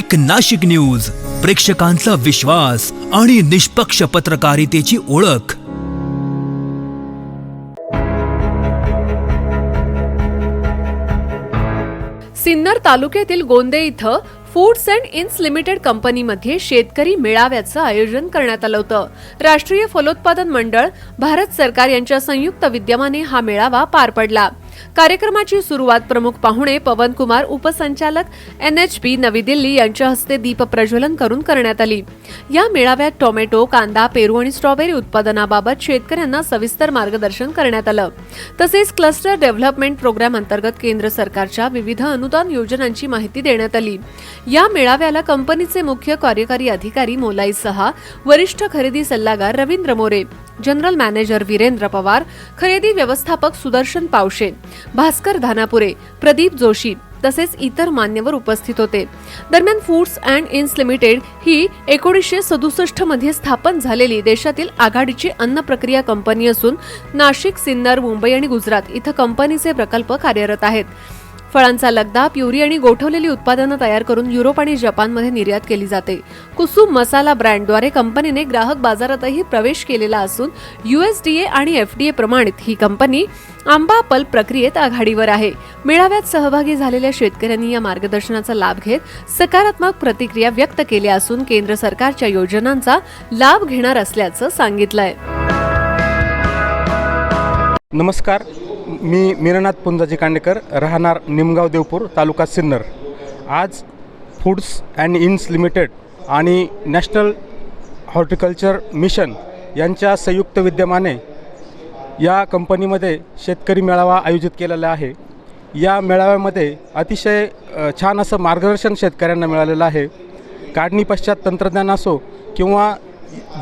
एक नाशिक न्यूज, प्रेक्षकांचा विश्वास आणि निष्पक्ष पत्रकारितेची ओळख। सिन्नर तालुक्यातील गोंदे इथं फूड्स अँड इंस लिमिटेड कंपनीमध्ये शेतकरी मेळाव्याचं आयोजन करण्यात आलं होतं। राष्ट्रीय फलोत्पादन मंडळ, भारत सरकार यांच्या संयुक्त विद्यमाने हा मेळावा पार पडला। कार्यक्रमाची सुरुवात प्रमुख पाहुणे पवन कुमार, उपसंचालक NHP नवी दिल्ली यांच्या हस्ते दीप प्रज्वलन करून करण्यात आली। या मेळाव्यात टोमॅटो, कांदा, पेरू आणि स्ट्रॉबेरी उत्पादनाबाबत शेतकऱ्यांना सविस्तर मार्गदर्शन करण्यात आलं। तसेच क्लस्टर डेव्हलपमेंट प्रोग्राम अंतर्गत केंद्र सरकारच्या विविध अनुदान योजनांची माहिती देण्यात आली। या मेळाव्याला कंपनीचे मुख्य कार्यकारी अधिकारी मोलाई सहा, वरिष्ठ खरेदी सल्लागार रवींद्र मोरे, जनरल मॅनेजर वीरेंद्र पवार, खरेदी व्यवस्थापक सुदर्शन पावशे, भास्कर धानापुरे, प्रदीप जोशी तसेच इतर मान्यवर उपस्थित होते। दरम्यान फूड्स अँड इंस लिमिटेड ही 1967 मध्ये स्थापन झालेली देशातील आघाडीची अन्न प्रक्रिया कंपनी असून नाशिक, सिन्नर, मुंबई आणि गुजरात इथं कंपनीचे प्रकल्प कार्यरत आहेत। फळांचा लगदा, प्युरी आणि गोठवलेली उत्पादनं तयार करून युरोप आणि जपानमध्ये निर्यात केली जाते। कुसुम मसाला ब्रँडद्वारे कंपनीने ग्राहक बाजारातही प्रवेश केलेला असून USDA आणि FDA प्रमाणित ही कंपनी आंबा पल्प प्रक्रियेत आघाडीवर आहे। मेळाव्यात सहभागी झालेल्या शेतकऱ्यांनी या मार्गदर्शनाचा लाभ घेत सकारात्मक प्रतिक्रिया व्यक्त केल्या असून केंद्र सरकारच्या योजनांचा लाभ घेणार असल्याचं सांगितलंय। नमस्कार, मी मीनानाथ पुंजाजी कांडेकर, राहणार निमगाव देवपूर, तालुका सिन्नर। आज फूड्स अँड इंस लिमिटेड आणि नॅशनल हॉर्टिकल्चर मिशन यांच्या संयुक्त विद्यमाने या कंपनीमध्ये शेतकरी मेळावा आयोजित केलेला आहे। या मेळाव्यामध्ये अतिशय छान असं मार्गदर्शन शेतकऱ्यांना मिळालेलं आहे। काढणी पश्चात तंत्रज्ञान असो किंवा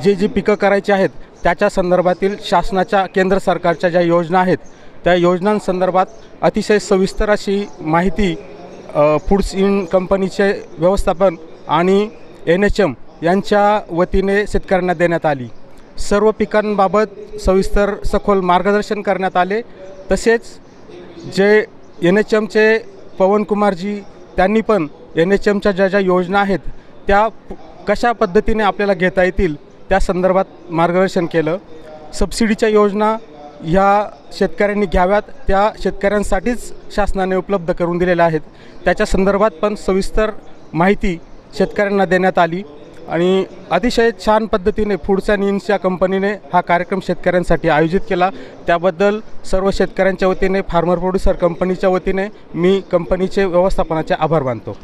जे पिकं करायची आहेत त्याच्या संदर्भातील शासनाच्या, केंद्र सरकारच्या ज्या योजना आहेत त्या योजनांसंदर्भात अतिशय सविस्तर अशी माहिती फूड्स इन कंपनीचे व्यवस्थापन आणि NHM यांच्या वतीने शेतकऱ्यांना देण्यात आली। सर्व पिकांबाबत सविस्तर सखोल मार्गदर्शन करण्यात आले। तसेच जे NHMचे पवन कुमारजी त्यांनी पण NHMच्या ज्या योजना आहेत त्या कशा पद्धतीने आपल्याला घेता येतील त्या संदर्भात मार्गदर्शन केलं। सबसिडीच्या योजना ह्या शेतकऱ्यांनी घ्याव्यात त्या शेतकऱ्यांसाठीच शासनाने उपलब्ध करून दिलेल्या आहेत, त्याच्या संदर्भात पण सविस्तर माहिती शेतकऱ्यांना देण्यात आली आणि अतिशय छान पद्धतीने फूड्स अँड इंस या कंपनीने हा कार्यक्रम शेतकऱ्यांसाठी आयोजित केला। त्याबद्दल सर्व शेतकऱ्यांच्या वतीने, फार्मर प्रोड्युसर कंपनीच्या वतीने मी कंपनीचे व्यवस्थापनाचे आभार मानतो।